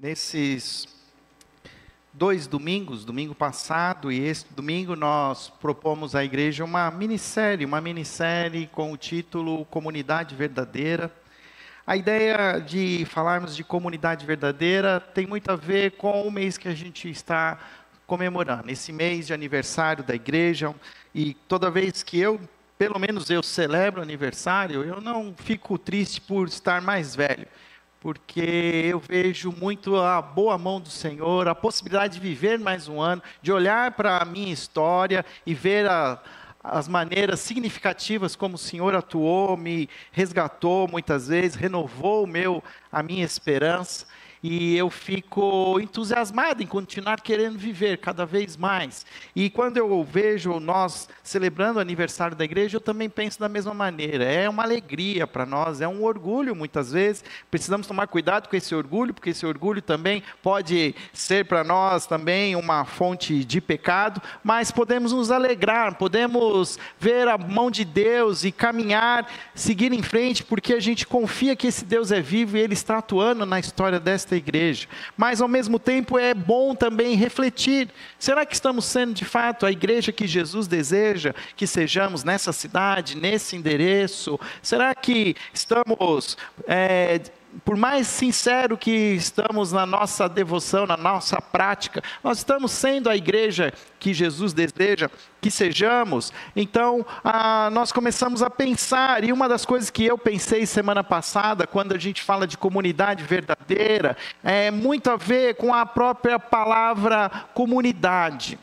Nesses 2 domingos, domingo passado e este domingo, nós propomos à igreja uma minissérie com o título Comunidade Verdadeira. A ideia de falarmos de comunidade verdadeira tem muito a ver com o mês que a gente está comemorando, esse mês de aniversário da igreja. E toda vez que pelo menos eu celebro aniversário, eu não fico triste por estar mais velho, porque eu vejo muito a boa mão do Senhor, a possibilidade de viver mais um ano, de olhar para a minha história e ver as maneiras significativas como o Senhor atuou, me resgatou muitas vezes, renovou a minha esperança. E eu fico entusiasmado em continuar querendo viver cada vez mais. E quando eu vejo nós celebrando o aniversário da igreja, eu também penso da mesma maneira. É uma alegria para nós, é um orgulho muitas vezes. Precisamos tomar cuidado com esse orgulho, porque esse orgulho também pode ser para nós também uma fonte de pecado. Mas podemos nos alegrar, podemos ver a mão de Deus e caminhar, seguir em frente, porque a gente confia que esse Deus é vivo e Ele está atuando na história desta igreja. Mas ao mesmo tempo é bom também refletir, será que estamos sendo de fato a igreja que Jesus deseja que sejamos nessa cidade, nesse endereço? Será que estamos, por mais sincero que estamos na nossa devoção, na nossa prática, nós estamos sendo a igreja que Jesus deseja que sejamos? Então, nós começamos a pensar, e uma das coisas que eu pensei semana passada, quando a gente fala de comunidade verdadeira, é muito a ver com a própria palavra comunidade.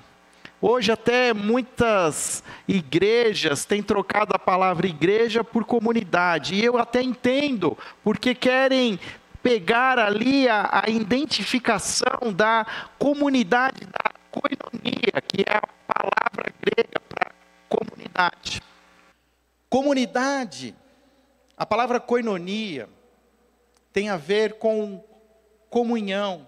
Hoje até muitas igrejas têm trocado a palavra igreja por comunidade, e eu até entendo, porque querem pegar ali a identificação da comunidade, da koinonia, que é a palavra grega para comunidade. Comunidade, a palavra koinonia, tem a ver com comunhão,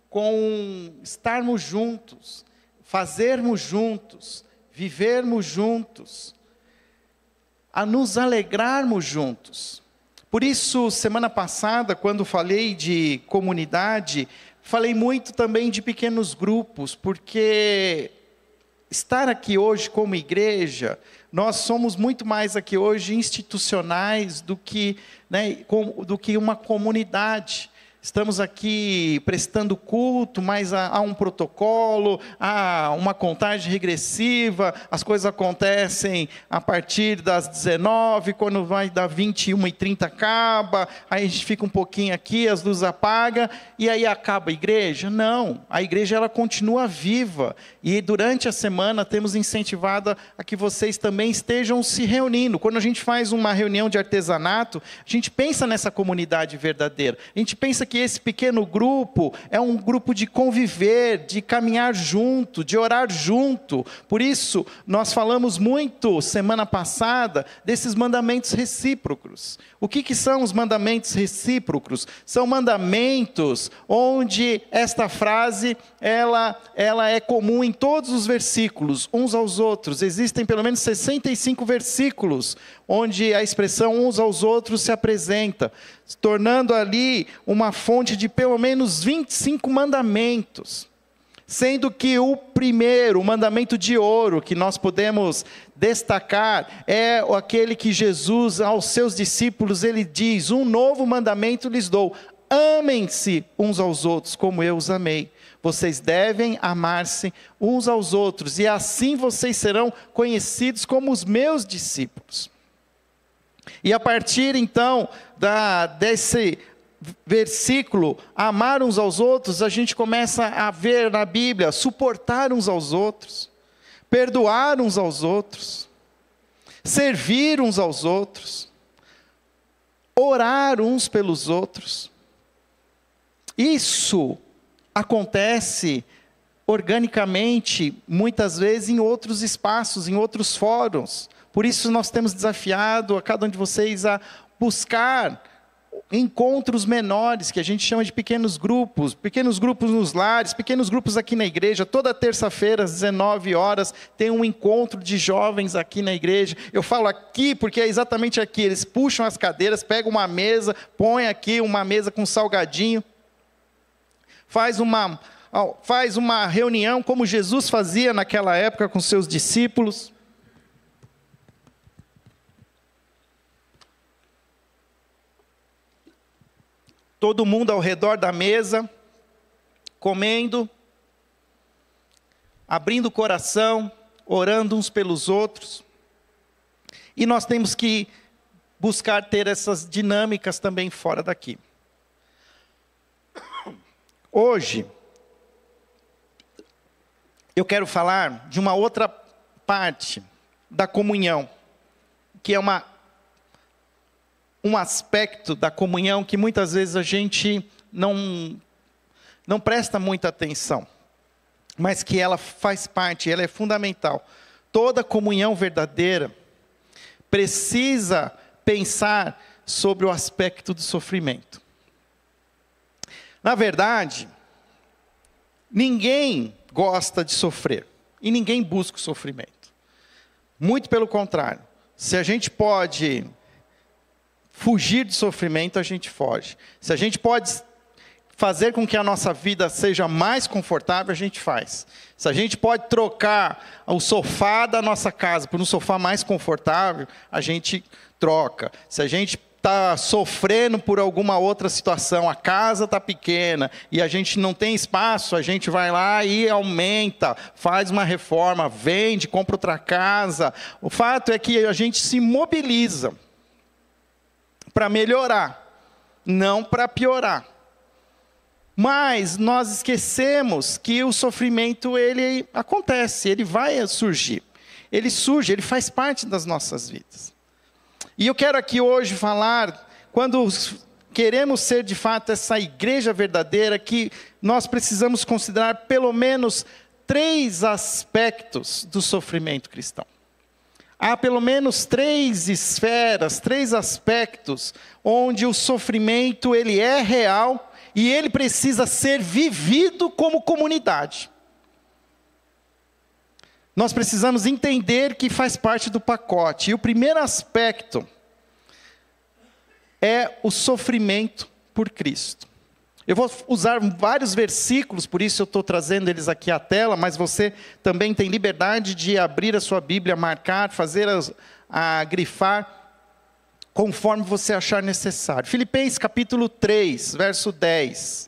com estarmos juntos, fazermos juntos, vivermos juntos, a nos alegrarmos juntos. Por isso, semana passada, quando falei de comunidade, falei muito também de pequenos grupos, porque estar aqui hoje como igreja, nós somos muito mais aqui hoje institucionais do que uma comunidade. Estamos aqui prestando culto, mas há um protocolo, há uma contagem regressiva, as coisas acontecem a partir das 19, quando vai dar 21h30 acaba, aí a gente fica um pouquinho aqui, as luzes apagam, e aí acaba a igreja? Não, a igreja ela continua viva, e durante a semana temos incentivado a que vocês também estejam se reunindo. Quando a gente faz uma reunião de artesanato, a gente pensa nessa comunidade verdadeira, a gente pensa que esse pequeno grupo é um grupo de conviver, de caminhar junto, de orar junto. Por isso, nós falamos muito, semana passada, desses mandamentos recíprocos. O que são os mandamentos recíprocos? São mandamentos onde esta frase, ela é comum em todos os versículos, uns aos outros. Existem pelo menos 65 versículos, onde a expressão uns aos outros se apresenta, se tornando ali uma fonte de pelo menos 25 mandamentos. Sendo que o primeiro, o mandamento de ouro, que nós podemos destacar, é aquele que Jesus, aos seus discípulos, ele diz: um novo mandamento lhes dou, amem-se uns aos outros, como eu os amei. Vocês devem amar-se uns aos outros, e assim vocês serão conhecidos como os meus discípulos. E a partir então desse versículo, amar uns aos outros, a gente começa a ver na Bíblia, suportar uns aos outros, perdoar uns aos outros, servir uns aos outros, orar uns pelos outros. Isso acontece organicamente, muitas vezes em outros espaços, em outros fóruns. Por isso nós temos desafiado a cada um de vocês a buscar encontros menores, que a gente chama de pequenos grupos nos lares, pequenos grupos aqui na igreja. Toda terça-feira às 19 horas tem um encontro de jovens aqui na igreja. Eu falo aqui porque é exatamente aqui, eles puxam as cadeiras, pegam uma mesa, põem aqui uma mesa com salgadinho. faz uma reunião como Jesus fazia naquela época com seus discípulos. Todo mundo ao redor da mesa, comendo, abrindo o coração, orando uns pelos outros. E nós temos que buscar ter essas dinâmicas também fora daqui. Hoje, eu quero falar de uma outra parte da comunhão, que é um aspecto da comunhão que muitas vezes a gente não presta muita atenção, mas que ela faz parte, ela é fundamental. Toda comunhão verdadeira precisa pensar sobre o aspecto do sofrimento. Na verdade, ninguém gosta de sofrer e ninguém busca o sofrimento. Muito pelo contrário, se a gente pode fugir do sofrimento, a gente foge. Se a gente pode fazer com que a nossa vida seja mais confortável, a gente faz. Se a gente pode trocar o sofá da nossa casa por um sofá mais confortável, a gente troca. Se a gente está sofrendo por alguma outra situação, a casa está pequena e a gente não tem espaço, a gente vai lá e aumenta, faz uma reforma, vende, compra outra casa. O fato é que a gente se mobiliza para melhorar, não para piorar. Mas nós esquecemos que o sofrimento, ele acontece, ele vai surgir. Ele surge, ele faz parte das nossas vidas. E eu quero aqui hoje falar, quando queremos ser de fato essa igreja verdadeira, que nós precisamos considerar pelo menos 3 aspectos do sofrimento cristão. Há pelo menos 3 esferas, 3 aspectos, onde o sofrimento ele é real e ele precisa ser vivido como comunidade. Nós precisamos entender que faz parte do pacote. E o primeiro aspecto é o sofrimento por Cristo. Eu vou usar vários versículos, por isso eu estou trazendo eles aqui à tela, mas você também tem liberdade de abrir a sua Bíblia, marcar, fazer a grifar, conforme você achar necessário. Filipenses capítulo 3, verso 10.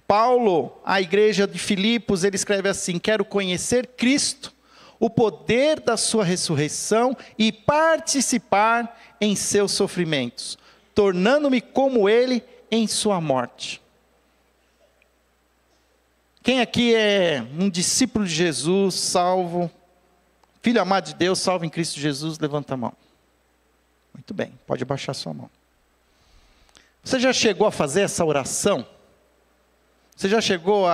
Paulo, à igreja de Filipos, ele escreve assim: quero conhecer Cristo, o poder da sua ressurreição e participar em seus sofrimentos, tornando-me como ele em sua morte. Quem aqui é um discípulo de Jesus, salvo, filho amado de Deus, salvo em Cristo Jesus, levanta a mão. Muito bem, pode baixar sua mão. Você já chegou a fazer essa oração? Você já chegou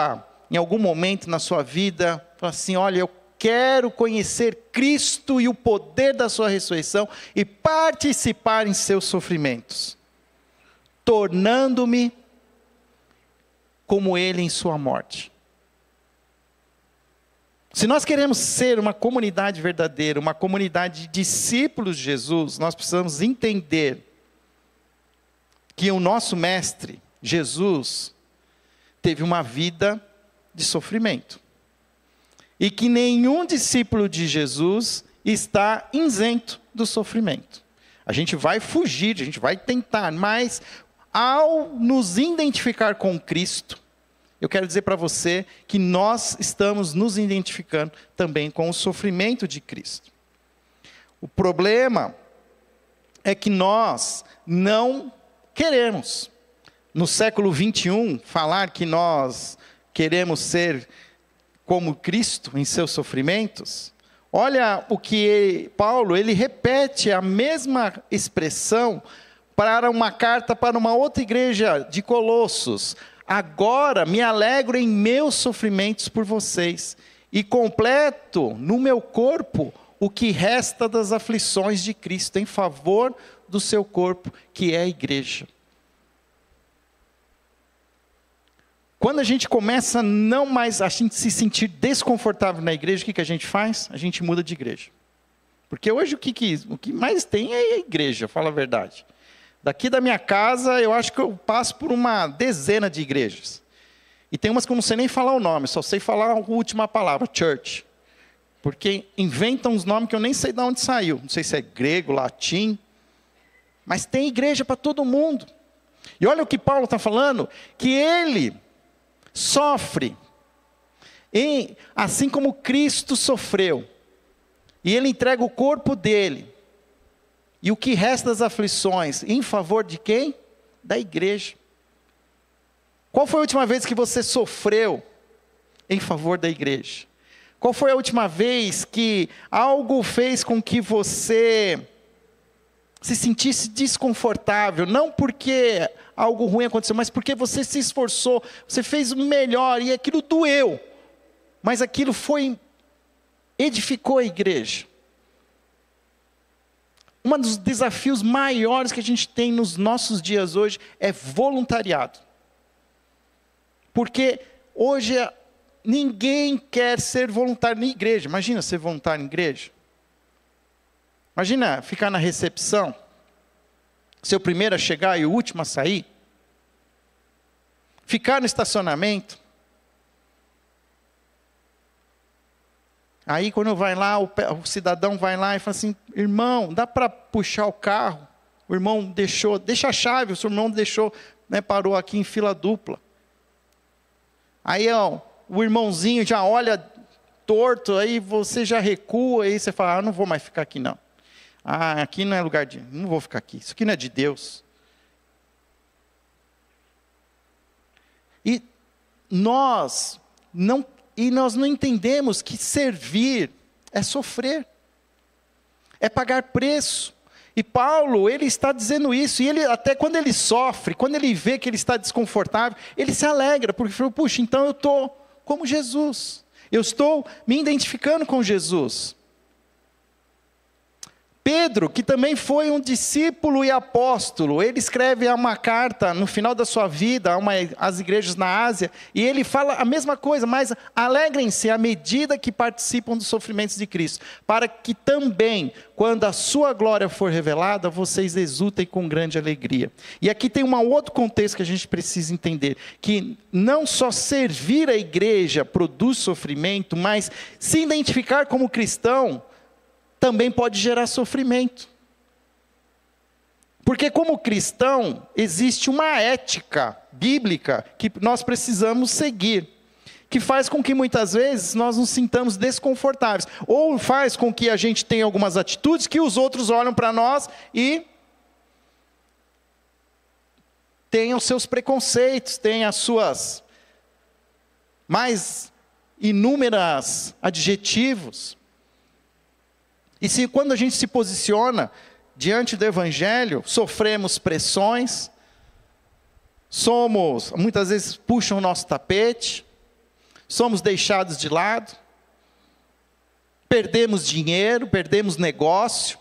em algum momento na sua vida, falar assim: olha, eu quero conhecer Cristo e o poder da sua ressurreição e participar em seus sofrimentos, tornando-me como ele em sua morte. Se nós queremos ser uma comunidade verdadeira, uma comunidade de discípulos de Jesus, nós precisamos entender que o nosso mestre, Jesus, teve uma vida de sofrimento. E que nenhum discípulo de Jesus está isento do sofrimento. A gente vai fugir, a gente vai tentar, mas ao nos identificar com Cristo, eu quero dizer para você que nós estamos nos identificando também com o sofrimento de Cristo. O problema é que nós não queremos, no século 21, falar que nós queremos ser como Cristo em seus sofrimentos. Olha o que Paulo, ele repete a mesma expressão para uma carta para uma outra igreja de Colossos. Agora me alegro em meus sofrimentos por vocês e completo no meu corpo o que resta das aflições de Cristo em favor do seu corpo, que é a igreja. Quando a gente começa a gente se sentir desconfortável na igreja, o que a gente faz? A gente muda de igreja. Porque hoje o que mais tem é a igreja, fala a verdade. Daqui da minha casa, eu acho que eu passo por uma dezena de igrejas. E tem umas que eu não sei nem falar o nome, só sei falar a última palavra, church. Porque inventam uns nomes que eu nem sei de onde saiu. Não sei se é grego, latim. Mas tem igreja para todo mundo. E olha o que Paulo está falando, que ele sofre, assim como Cristo sofreu. E ele entrega o corpo dele. E o que resta das aflições, em favor de quem? Da igreja. Qual foi a última vez que você sofreu em favor da igreja? Qual foi a última vez que algo fez com que você se sentisse desconfortável? Não porque algo ruim aconteceu, mas porque você se esforçou, você fez o melhor e aquilo doeu. Mas aquilo edificou a igreja. Um dos desafios maiores que a gente tem nos nossos dias hoje é voluntariado. Porque hoje ninguém quer ser voluntário na igreja. Imagina ser voluntário em igreja. Imagina ficar na recepção, ser o primeiro a chegar e o último a sair. Ficar no estacionamento. Aí quando vai lá, o cidadão vai lá e fala assim, irmão, dá para puxar o carro? O irmão deixa a chave, o seu irmão deixou, parou aqui em fila dupla. Aí o irmãozinho já olha torto, aí você já recua, aí você fala, não vou mais ficar aqui não. Aqui não é lugar não vou ficar aqui, isso aqui não é de Deus. E nós não entendemos que servir é sofrer, é pagar preço. E Paulo, ele está dizendo isso, e ele até quando ele sofre, quando ele vê que ele está desconfortável, ele se alegra, porque falou, puxa, então eu estou como Jesus, eu estou me identificando com Jesus. Pedro, que também foi um discípulo e apóstolo, ele escreve uma carta no final da sua vida às igrejas na Ásia, e ele fala a mesma coisa, mas alegrem-se à medida que participam dos sofrimentos de Cristo, para que também, quando a sua glória for revelada, vocês exultem com grande alegria. E aqui tem um outro contexto que a gente precisa entender, que não só servir a igreja produz sofrimento, mas se identificar como cristão, também pode gerar sofrimento. Porque como cristão, existe uma ética bíblica que nós precisamos seguir, que faz com que muitas vezes nós nos sintamos desconfortáveis, ou faz com que a gente tenha algumas atitudes que os outros olham para nós e tenham seus preconceitos, tenham as suas mais inúmeras adjetivos. E se quando a gente se posiciona diante do Evangelho, sofremos pressões, muitas vezes puxam o nosso tapete, somos deixados de lado, perdemos dinheiro, perdemos negócio,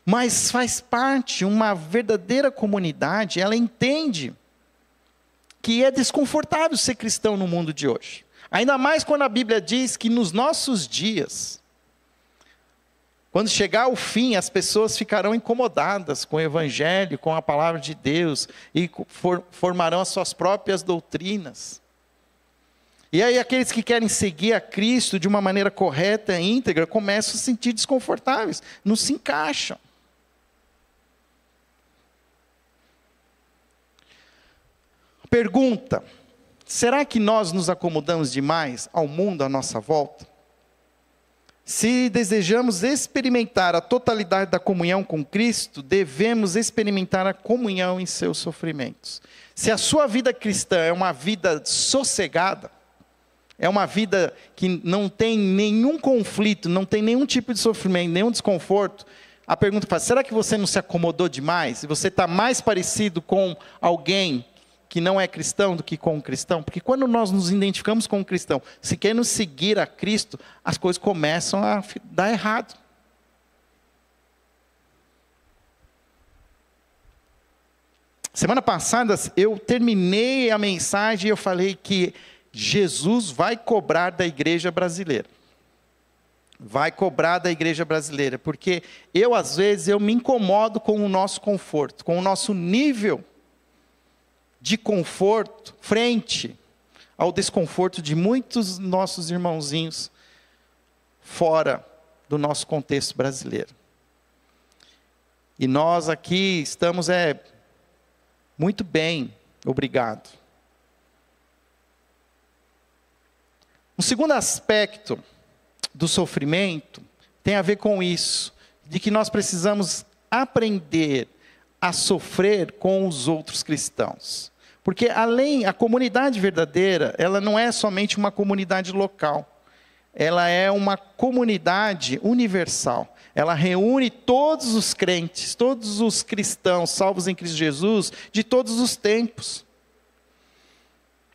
mas faz parte, uma verdadeira comunidade, ela entende que é desconfortável ser cristão no mundo de hoje. Ainda mais quando a Bíblia diz que nos nossos dias, quando chegar o fim, as pessoas ficarão incomodadas com o Evangelho, com a palavra de Deus, e formarão as suas próprias doutrinas. E aí aqueles que querem seguir a Cristo de uma maneira correta e íntegra, começam a se sentir desconfortáveis, não se encaixam. Pergunta, será que nós nos acomodamos demais ao mundo à nossa volta? Se desejamos experimentar a totalidade da comunhão com Cristo, devemos experimentar a comunhão em seus sofrimentos. Se a sua vida cristã é uma vida sossegada, é uma vida que não tem nenhum conflito, não tem nenhum tipo de sofrimento, nenhum desconforto, a pergunta é, será que você não se acomodou demais? E você está mais parecido com alguém que não é cristão do que com um cristão? Porque quando nós nos identificamos com um cristão, se queremos seguir a Cristo, as coisas começam a dar errado. Semana passada eu terminei a mensagem e eu falei que Jesus vai cobrar da igreja brasileira. Vai cobrar da igreja brasileira, porque às vezes eu me incomodo com o nosso conforto, com o nosso nível de conforto frente ao desconforto de muitos nossos irmãozinhos fora do nosso contexto brasileiro. E nós aqui estamos muito bem, obrigado. Um segundo aspecto do sofrimento tem a ver com isso, de que nós precisamos aprender a sofrer com os outros cristãos. Porque a comunidade verdadeira, ela não é somente uma comunidade local. Ela é uma comunidade universal. Ela reúne todos os crentes, todos os cristãos salvos em Cristo Jesus, de todos os tempos.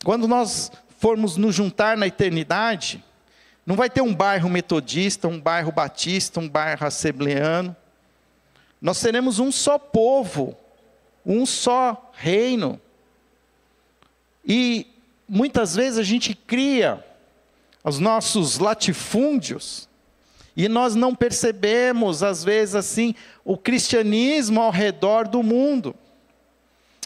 Quando nós formos nos juntar na eternidade, não vai ter um bairro metodista, um bairro batista, um bairro assembleano. Nós seremos um só povo, um só reino. E muitas vezes a gente cria os nossos latifúndios e nós não percebemos, às vezes assim, o cristianismo ao redor do mundo.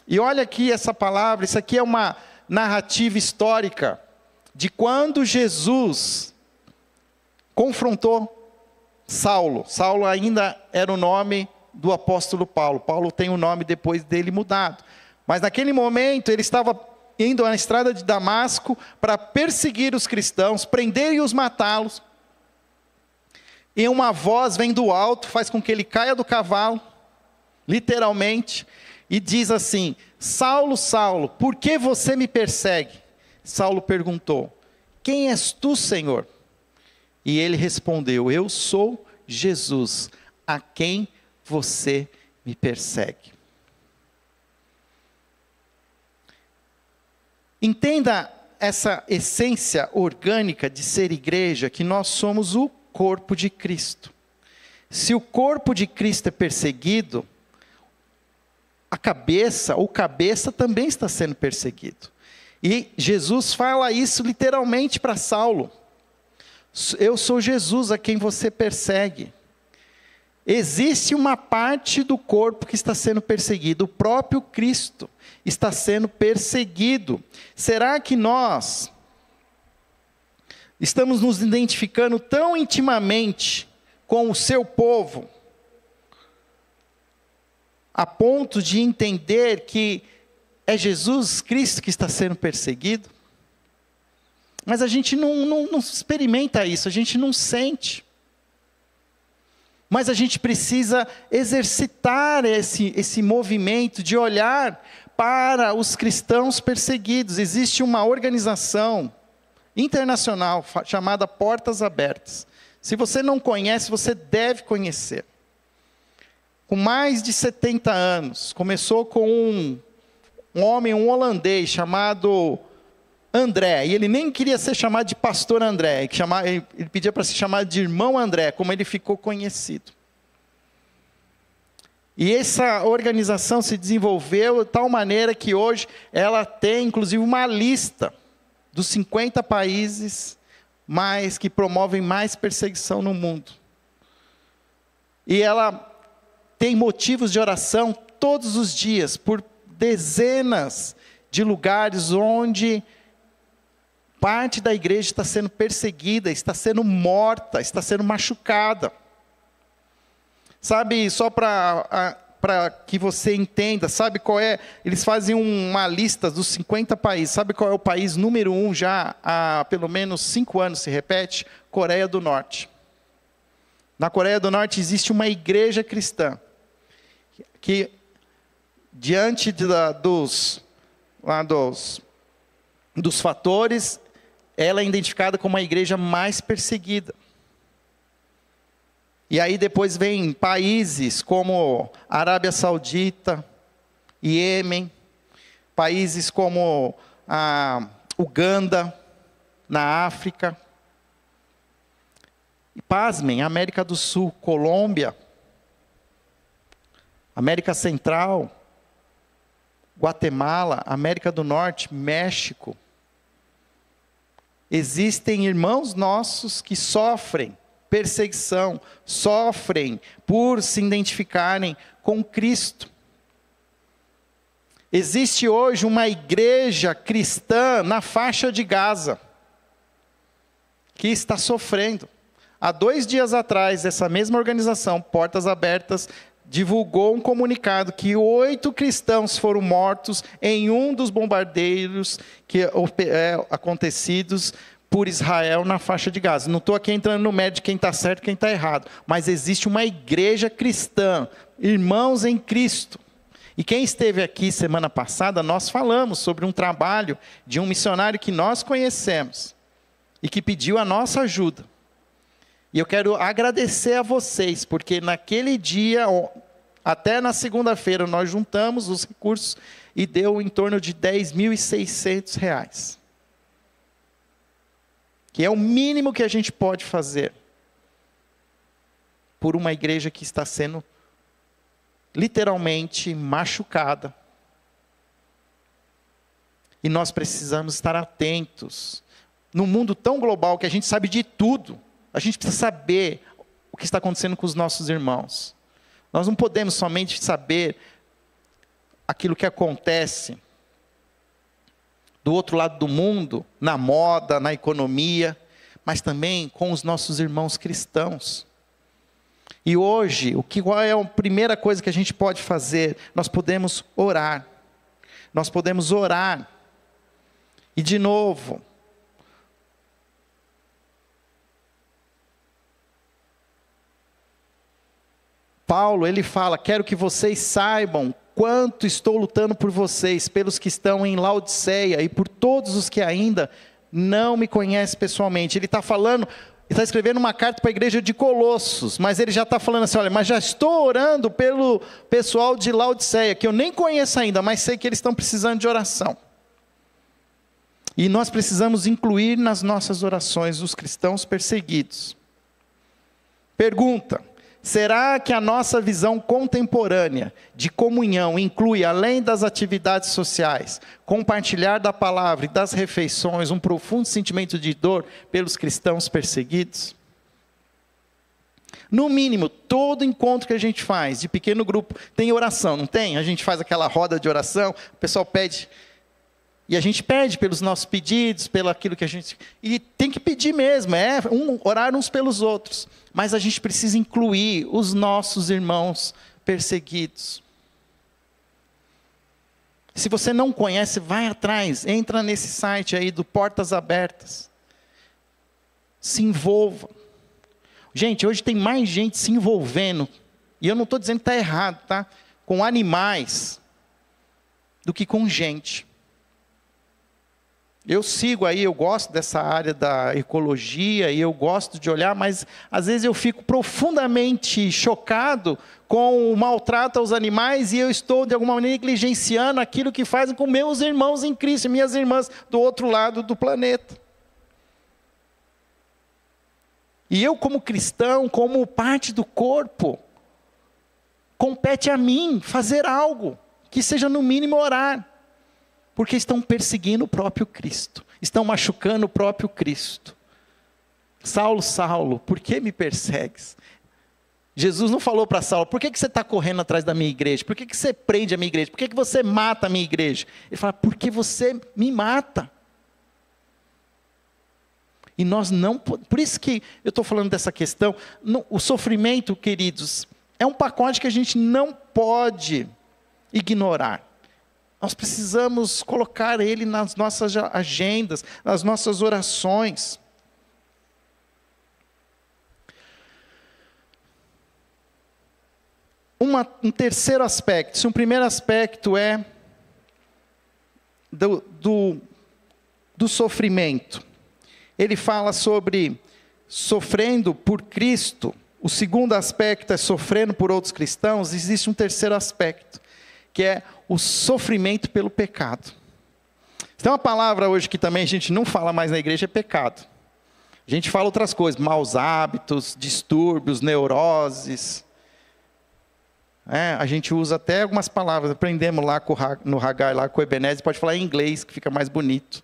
E olha aqui essa palavra, isso aqui é uma narrativa histórica de quando Jesus confrontou Saulo. Saulo ainda era o nome do apóstolo Paulo. Paulo tem o nome depois dele mudado. Mas naquele momento ele estava indo na estrada de Damasco para perseguir os cristãos, prender e os matá-los. E uma voz vem do alto, faz com que ele caia do cavalo, literalmente, e diz assim: Saulo, Saulo, por que você me persegue? Saulo perguntou: quem és tu, Senhor? E ele respondeu: eu sou Jesus, a quem você me persegue. Entenda essa essência orgânica de ser igreja, que nós somos o corpo de Cristo. Se o corpo de Cristo é perseguido, a cabeça, ou cabeça também está sendo perseguido. E Jesus fala isso literalmente para Saulo. Eu sou Jesus a quem você persegue. Existe uma parte do corpo que está sendo perseguido, o próprio Cristo está sendo perseguido. Será que nós estamos nos identificando tão intimamente com o seu povo, a ponto de entender que é Jesus Cristo que está sendo perseguido? Mas a gente não experimenta isso, a gente não sente. Mas a gente precisa exercitar esse movimento de olhar para os cristãos perseguidos. Existe uma organização internacional chamada Portas Abertas. Se você não conhece, você deve conhecer. Com mais de 70 anos, começou com um homem, um holandês chamado André, e ele nem queria ser chamado de pastor André, ele pedia para ser chamado de irmão André, como ele ficou conhecido. E essa organização se desenvolveu de tal maneira que hoje ela tem inclusive uma lista dos 50 países que promovem mais perseguição no mundo. E ela tem motivos de oração todos os dias, por dezenas de lugares onde parte da igreja está sendo perseguida, está sendo morta, está sendo machucada. Sabe, só para que você entenda, sabe qual é? Eles fazem uma lista dos 50 países. Sabe qual é o país número 1 já há pelo menos 5 anos se repete? Coreia do Norte. Na Coreia do Norte existe uma igreja cristã que, diante dos fatores, ela é identificada como a igreja mais perseguida. E aí depois vem países como Arábia Saudita, Iêmen, países como Uganda, na África. E pasmem, América do Sul, Colômbia, América Central, Guatemala, América do Norte, México. Existem irmãos nossos que sofrem perseguição, sofrem por se identificarem com Cristo. Existe hoje uma igreja cristã na faixa de Gaza, que está sofrendo. Há 2 dias atrás, essa mesma organização, Portas Abertas, divulgou um comunicado que 8 cristãos foram mortos em um dos bombardeios acontecidos por Israel na faixa de Gaza. Não estou aqui entrando no mérito de quem está certo e quem está errado, mas existe uma igreja cristã, irmãos em Cristo. E quem esteve aqui semana passada, nós falamos sobre um trabalho de um missionário que nós conhecemos e que pediu a nossa ajuda. E eu quero agradecer a vocês, porque naquele dia, até na segunda-feira, nós juntamos os recursos e deu em torno de R$10.600. Que é o mínimo que a gente pode fazer por uma igreja que está sendo literalmente machucada. E nós precisamos estar atentos. Num mundo tão global que a gente sabe de tudo, a gente precisa saber o que está acontecendo com os nossos irmãos. Nós não podemos somente saber aquilo que acontece do outro lado do mundo, na moda, na economia, mas também com os nossos irmãos cristãos. E hoje, qual é a primeira coisa que a gente pode fazer? Nós podemos orar. Nós podemos orar. E de novo, Paulo, ele fala, quero que vocês saibam quanto estou lutando por vocês, pelos que estão em Laodiceia e por todos os que ainda não me conhecem pessoalmente. Ele está falando, ele está escrevendo uma carta para a igreja de Colossos, mas ele já está falando assim, olha, mas já estou orando pelo pessoal de Laodiceia, que eu nem conheço ainda, mas sei que eles estão precisando de oração. E nós precisamos incluir nas nossas orações os cristãos perseguidos. Pergunta: será que a nossa visão contemporânea de comunhão inclui, além das atividades sociais, compartilhar da palavra e das refeições, um profundo sentimento de dor pelos cristãos perseguidos? No mínimo, todo encontro que a gente faz, de pequeno grupo, tem oração, não tem? A gente faz aquela roda de oração, o pessoal pede, e a gente pede pelos nossos pedidos, pelo aquilo que a gente... E tem que pedir mesmo, orar uns pelos outros. Mas a gente precisa incluir os nossos irmãos perseguidos. Se você não conhece, vai atrás, entra nesse site aí do Portas Abertas. Se envolva. Gente, hoje tem mais gente se envolvendo, e eu não estou dizendo que está errado, tá? Com animais, do que com gente. Eu sigo aí, eu gosto dessa área da ecologia, e eu gosto de olhar, mas às vezes eu fico profundamente chocado com o maltrato aos animais, e eu estou de alguma maneira negligenciando aquilo que fazem com meus irmãos em Cristo, minhas irmãs do outro lado do planeta. E eu, como cristão, como parte do corpo, compete a mim fazer algo, que seja no mínimo orar. Porque estão perseguindo o próprio Cristo. Estão machucando o próprio Cristo. Saulo, Saulo, por que me persegues? Jesus não falou para Saulo, por que você está correndo atrás da minha igreja? Por que você prende a minha igreja? Por que você mata a minha igreja? Ele fala, porque você me mata. E nós não... Por isso que eu estou falando dessa questão. O sofrimento, queridos, é um pacote que a gente não pode ignorar. Nós precisamos colocar ele nas nossas agendas, nas nossas orações. Um terceiro aspecto. Se um primeiro aspecto é do sofrimento. Ele fala sobre sofrendo por Cristo. O segundo aspecto é sofrendo por outros cristãos. Existe um terceiro aspecto, que é o sofrimento pelo pecado. Tem uma palavra hoje que também a gente não fala mais na igreja, é pecado. A gente fala outras coisas, maus hábitos, distúrbios, neuroses. A gente usa até algumas palavras, aprendemos lá no Hagai, lá com o Ebenezer, pode falar em inglês, que fica mais bonito.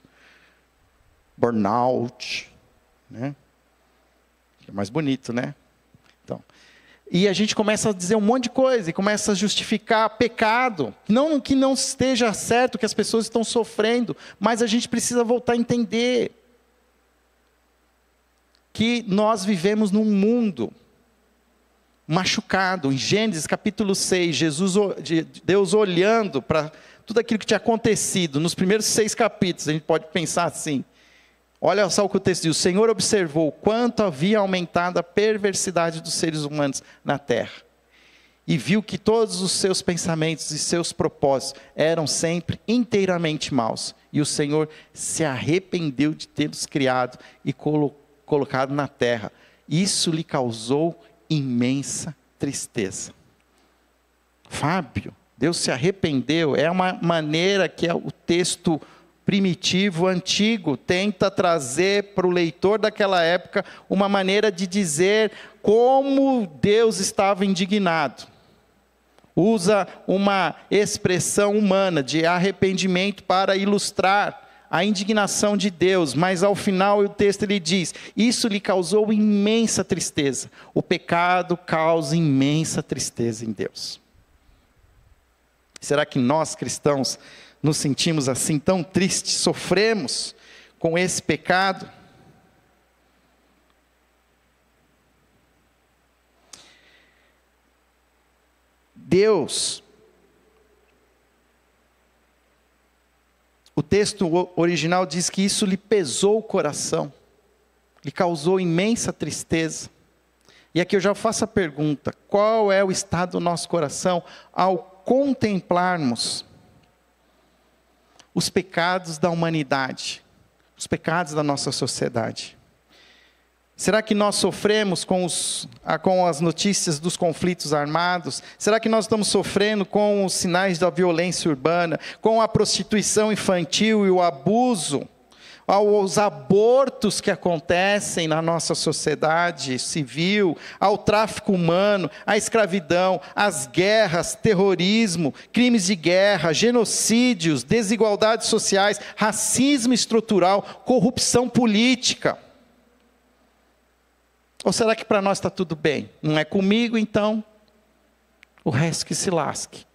Burnout, né? É mais bonito, né? Então, E a gente começa a dizer um monte de coisa, e começa a justificar pecado. Não que não esteja certo, que as pessoas estão sofrendo, mas a gente precisa voltar a entender que nós vivemos num mundo machucado. Em Gênesis capítulo 6, Deus olhando para tudo aquilo que tinha acontecido, nos primeiros 6 capítulos, a gente pode pensar assim, olha só o que o texto diz: o Senhor observou quanto havia aumentado a perversidade dos seres humanos na terra, e viu que todos os seus pensamentos e seus propósitos eram sempre inteiramente maus, e o Senhor se arrependeu de tê-los criado e colocado na terra. Isso lhe causou imensa tristeza. Fábio, Deus se arrependeu, é uma maneira que o texto primitivo, antigo, tenta trazer para o leitor daquela época uma maneira de dizer como Deus estava indignado. Usa uma expressão humana de arrependimento para ilustrar a indignação de Deus, mas ao final o texto ele diz: isso lhe causou imensa tristeza. O pecado causa imensa tristeza em Deus. Será que nós cristãos nos sentimos assim tão tristes, sofremos com esse pecado? Deus, o texto original diz que isso lhe pesou o coração, lhe causou imensa tristeza. E aqui eu já faço a pergunta: qual é o estado do nosso coração ao contemplarmos os pecados da humanidade, os pecados da nossa sociedade? Será que nós sofremos com as notícias dos conflitos armados? Será que nós estamos sofrendo com os sinais da violência urbana, com a prostituição infantil e o abuso, aos abortos que acontecem na nossa sociedade civil, ao tráfico humano, à escravidão, às guerras, terrorismo, crimes de guerra, genocídios, desigualdades sociais, racismo estrutural, corrupção política? Ou será que para nós está tudo bem? Não é comigo, então o resto que se lasque.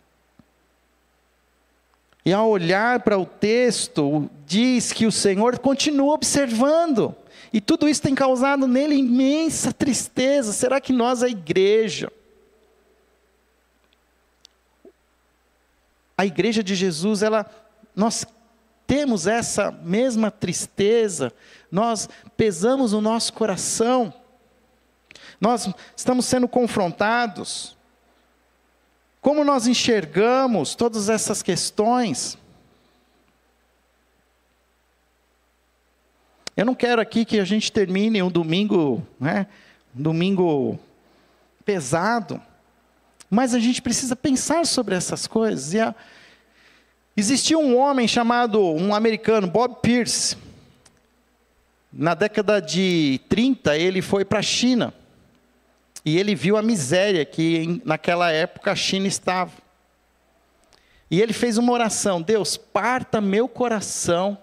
E ao olhar para o texto, diz que o Senhor continua observando. E tudo isso tem causado nele imensa tristeza. Será que nós, a igreja de Jesus, nós temos essa mesma tristeza? Nós pesamos o nosso coração? Nós estamos sendo confrontados? Como nós enxergamos todas essas questões? Eu não quero aqui que a gente termine um domingo, um domingo pesado, mas a gente precisa pensar sobre essas coisas. Existia um homem chamado, um americano, Bob Pierce. Na década de 30, ele foi para a China. E ele viu a miséria que naquela época a China estava. E ele fez uma oração: Deus, parta meu coração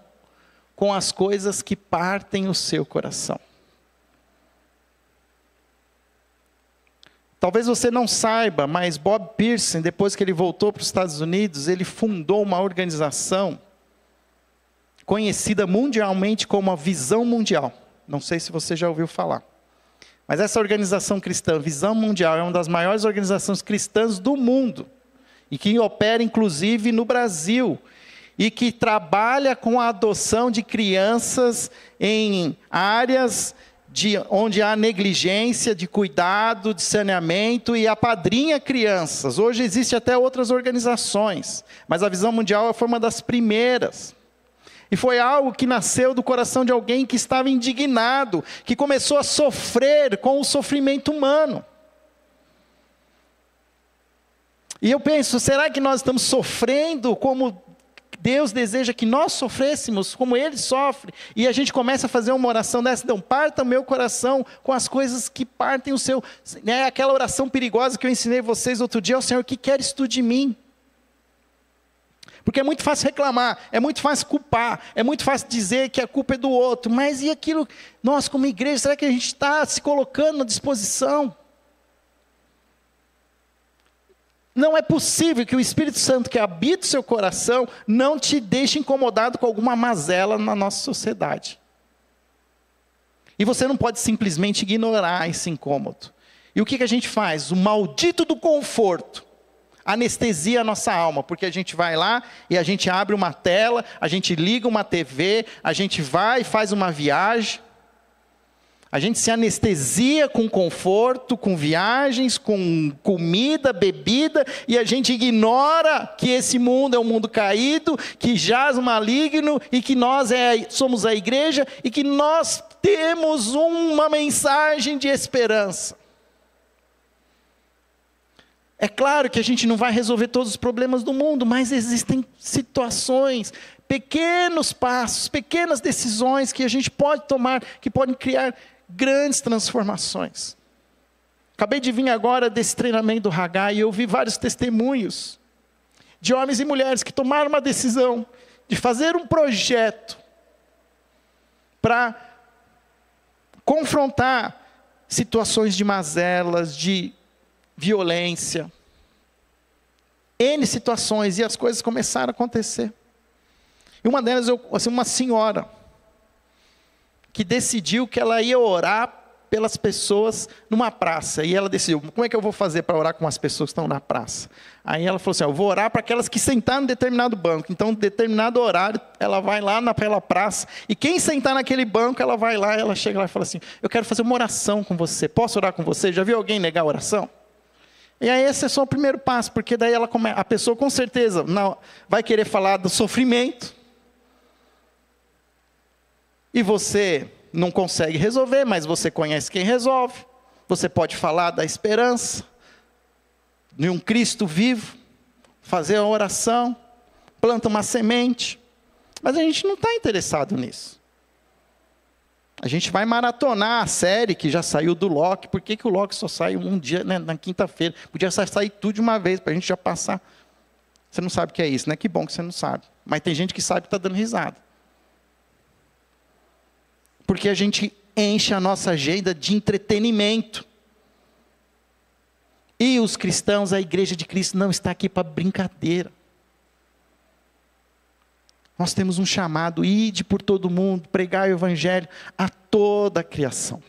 com as coisas que partem o seu coração. Talvez você não saiba, mas Bob Pierce, depois que ele voltou para os Estados Unidos, ele fundou uma organização conhecida mundialmente como a Visão Mundial. Não sei se você já ouviu falar. Mas essa organização cristã, Visão Mundial, é uma das maiores organizações cristãs do mundo. E que opera inclusive no Brasil. E que trabalha com a adoção de crianças em áreas onde há negligência, de cuidado, de saneamento, e apadrinha crianças. Hoje existem até outras organizações. Mas a Visão Mundial foi uma das primeiras. E foi algo que nasceu do coração de alguém que estava indignado, que começou a sofrer com o sofrimento humano. E eu penso, será que nós estamos sofrendo como Deus deseja que nós sofrêssemos, como Ele sofre? E a gente começa a fazer uma oração dessa: não, parta o meu coração com as coisas que partem o seu. Aquela oração perigosa que eu ensinei vocês outro dia: ó Senhor, o que queres tu de mim? Porque é muito fácil reclamar, é muito fácil culpar, é muito fácil dizer que a culpa é do outro. Mas e aquilo, nós como igreja, será que a gente está se colocando à disposição? Não é possível que o Espírito Santo que habita o seu coração não te deixe incomodado com alguma mazela na nossa sociedade. E você não pode simplesmente ignorar esse incômodo. E o que a gente faz? O maldito do conforto anestesia a nossa alma, porque a gente vai lá e a gente abre uma tela, a gente liga uma TV, a gente vai e faz uma viagem. A gente se anestesia com conforto, com viagens, com comida, bebida, e a gente ignora que esse mundo é um mundo caído, que jaz maligno, e que nós somos a igreja, e que nós temos uma mensagem de esperança. É claro que a gente não vai resolver todos os problemas do mundo, mas existem situações, pequenos passos, pequenas decisões que a gente pode tomar, que podem criar grandes transformações. Acabei de vir agora desse treinamento do Haggai e eu vi vários testemunhos de homens e mulheres que tomaram uma decisão de fazer um projeto para confrontar situações de mazelas, de violência, N situações, e as coisas começaram a acontecer. E uma delas, uma senhora, que decidiu que ela ia orar pelas pessoas numa praça. E ela decidiu, como é que eu vou fazer para orar com as pessoas que estão na praça? Aí ela falou assim, eu vou orar para aquelas que sentaram em determinado banco. Então, em determinado horário, ela vai lá naquela praça, e quem sentar naquele banco, ela vai lá, ela chega lá e fala assim, eu quero fazer uma oração com você, posso orar com você? Já viu alguém negar a oração? E aí esse é só o primeiro passo, porque daí a pessoa com certeza vai querer falar do sofrimento, e você não consegue resolver, mas você conhece quem resolve. Você pode falar da esperança, de um Cristo vivo, fazer a oração, planta uma semente. Mas a gente não está interessado nisso. A gente vai maratonar a série que já saiu do Loki. Por que o Loki só sai um dia, né, na quinta-feira? Podia sair tudo de uma vez, para a gente já passar. Você não sabe o que é isso, né? Que bom que você não sabe. Mas tem gente que sabe e está dando risada. Porque a gente enche a nossa agenda de entretenimento. E os cristãos, a igreja de Cristo não está aqui para brincadeira. Nós temos um chamado, ide por todo mundo, pregar o evangelho a toda a criação.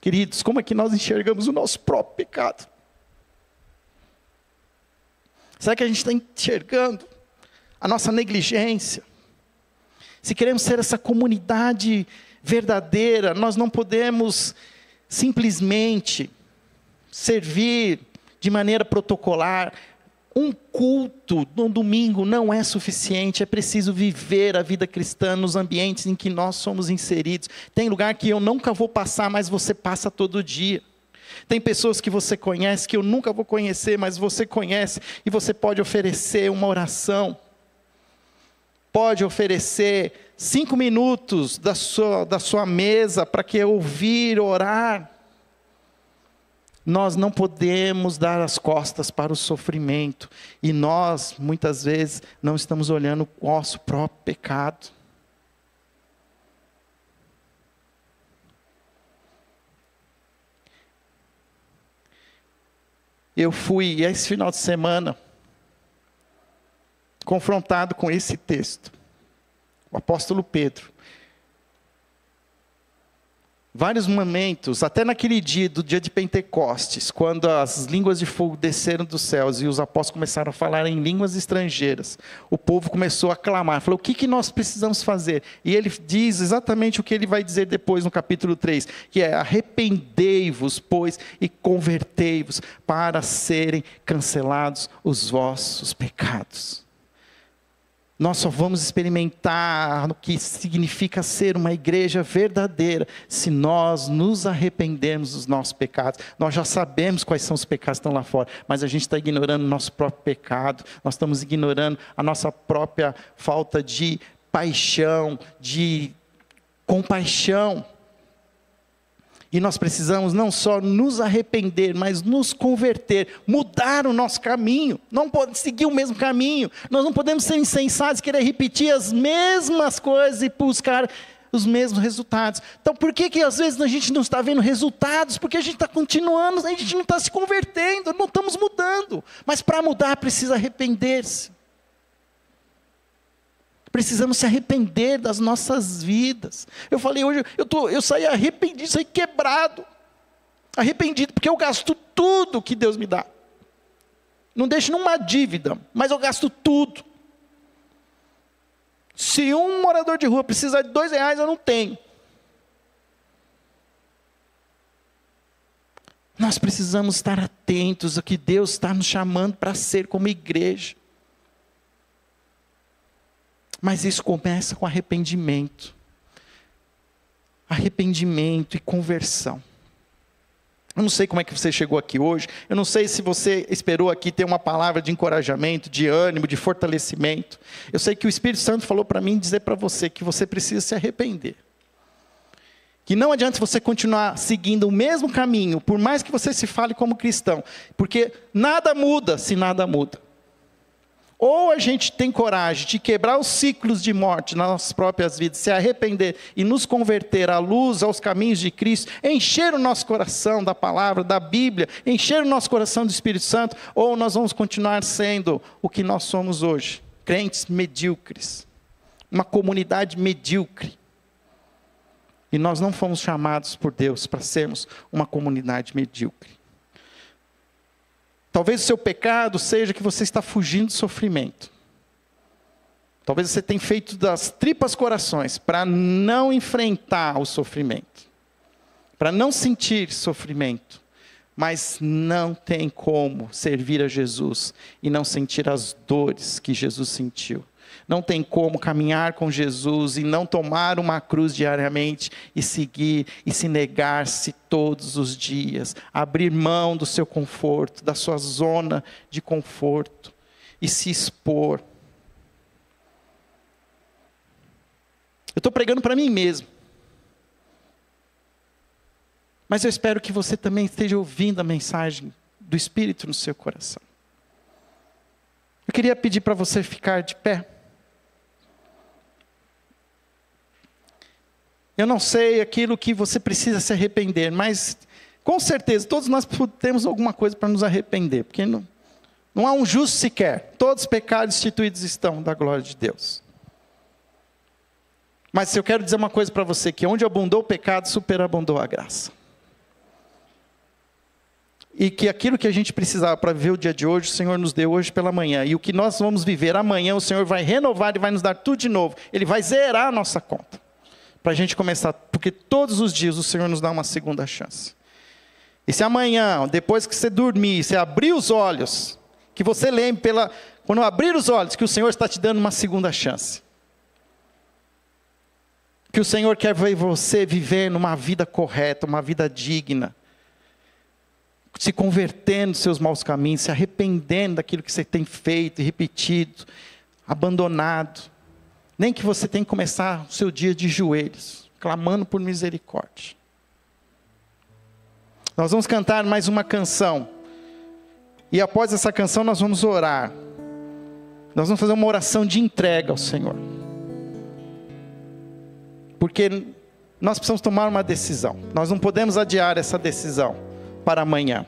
Queridos, como é que nós enxergamos o nosso próprio pecado? Será que a gente está enxergando a nossa negligência? Se queremos ser essa comunidade verdadeira, nós não podemos simplesmente servir de maneira protocolar. Um culto no domingo não é suficiente, é preciso viver a vida cristã nos ambientes em que nós somos inseridos. Tem lugar que eu nunca vou passar, mas você passa todo dia. Tem pessoas que você conhece, que eu nunca vou conhecer, mas você conhece, e você pode oferecer uma oração. Pode oferecer 5 minutos da sua mesa para que eu ouvir, orar. Nós não podemos dar as costas para o sofrimento. E nós, muitas vezes, não estamos olhando o nosso próprio pecado. Eu fui, esse final de semana, confrontado com esse texto. O apóstolo Pedro. Vários momentos, até naquele dia, do dia de Pentecostes, quando as línguas de fogo desceram dos céus e os apóstolos começaram a falar em línguas estrangeiras, o povo começou a clamar, falou, o que nós precisamos fazer? E ele diz exatamente o que ele vai dizer depois no capítulo 3, que é, arrependei-vos, pois, e convertei-vos, para serem cancelados os vossos pecados. Nós só vamos experimentar o que significa ser uma igreja verdadeira se nós nos arrependermos dos nossos pecados. Nós já sabemos quais são os pecados que estão lá fora, mas a gente está ignorando o nosso próprio pecado, nós estamos ignorando a nossa própria falta de paixão, de compaixão. E nós precisamos não só nos arrepender, mas nos converter, mudar o nosso caminho. Não podemos seguir o mesmo caminho. Nós não podemos ser insensatos, querer repetir as mesmas coisas e buscar os mesmos resultados. Então por que às vezes a gente não está vendo resultados? Porque a gente está continuando, a gente não está se convertendo, não estamos mudando. Mas para mudar precisa arrepender-se. Precisamos se arrepender das nossas vidas. Eu falei hoje, eu saí arrependido, saí quebrado. Arrependido, porque eu gasto tudo que Deus me dá. Não deixo nenhuma dívida, mas eu gasto tudo. Se um morador de rua precisar de R$2, eu não tenho. Nós precisamos estar atentos ao que Deus está nos chamando para ser como igreja. Mas isso começa com arrependimento. Arrependimento e conversão. Eu não sei como é que você chegou aqui hoje. Eu não sei se você esperou aqui ter uma palavra de encorajamento, de ânimo, de fortalecimento. Eu sei que o Espírito Santo falou para mim dizer para você que você precisa se arrepender. Que não adianta você continuar seguindo o mesmo caminho, por mais que você se fale como cristão. Porque nada muda se nada muda. Ou a gente tem coragem de quebrar os ciclos de morte nas nossas próprias vidas, se arrepender e nos converter à luz, aos caminhos de Cristo, encher o nosso coração da palavra, da Bíblia, encher o nosso coração do Espírito Santo, ou nós vamos continuar sendo o que nós somos hoje, crentes medíocres, uma comunidade medíocre. E nós não fomos chamados por Deus para sermos uma comunidade medíocre. Talvez o seu pecado seja que você está fugindo do sofrimento. Talvez você tenha feito das tripas corações para não enfrentar o sofrimento. Para não sentir sofrimento. Mas não tem como servir a Jesus e não sentir as dores que Jesus sentiu. Não tem como caminhar com Jesus e não tomar uma cruz diariamente e seguir e se negar-se todos os dias. Abrir mão do seu conforto, da sua zona de conforto e se expor. Eu estou pregando para mim mesmo. Mas eu espero que você também esteja ouvindo a mensagem do Espírito no seu coração. Eu queria pedir para você ficar de pé. Eu não sei aquilo que você precisa se arrepender, mas com certeza todos nós temos alguma coisa para nos arrepender, porque não há um justo sequer. Todos os pecados instituídos estão da glória de Deus. Mas eu quero dizer uma coisa para você, que onde abundou o pecado, superabundou a graça. E que aquilo que a gente precisava para viver o dia de hoje, o Senhor nos deu hoje pela manhã. E o que nós vamos viver amanhã, o Senhor vai renovar e vai nos dar tudo de novo. Ele vai zerar a nossa conta. Para a gente começar, porque todos os dias o Senhor nos dá uma segunda chance. E se amanhã, depois que você dormir, você abrir os olhos, que você lembre, quando abrir os olhos, que o Senhor está te dando uma segunda chance. Que o Senhor quer ver você vivendo uma vida correta, uma vida digna. Se convertendo dos seus maus caminhos, se arrependendo daquilo que você tem feito e repetido, abandonado. Nem que você tenha que começar o seu dia de joelhos, clamando por misericórdia. Nós vamos cantar mais uma canção. E após essa canção nós vamos orar. Nós vamos fazer uma oração de entrega ao Senhor. Porque nós precisamos tomar uma decisão. Nós não podemos adiar essa decisão para amanhã.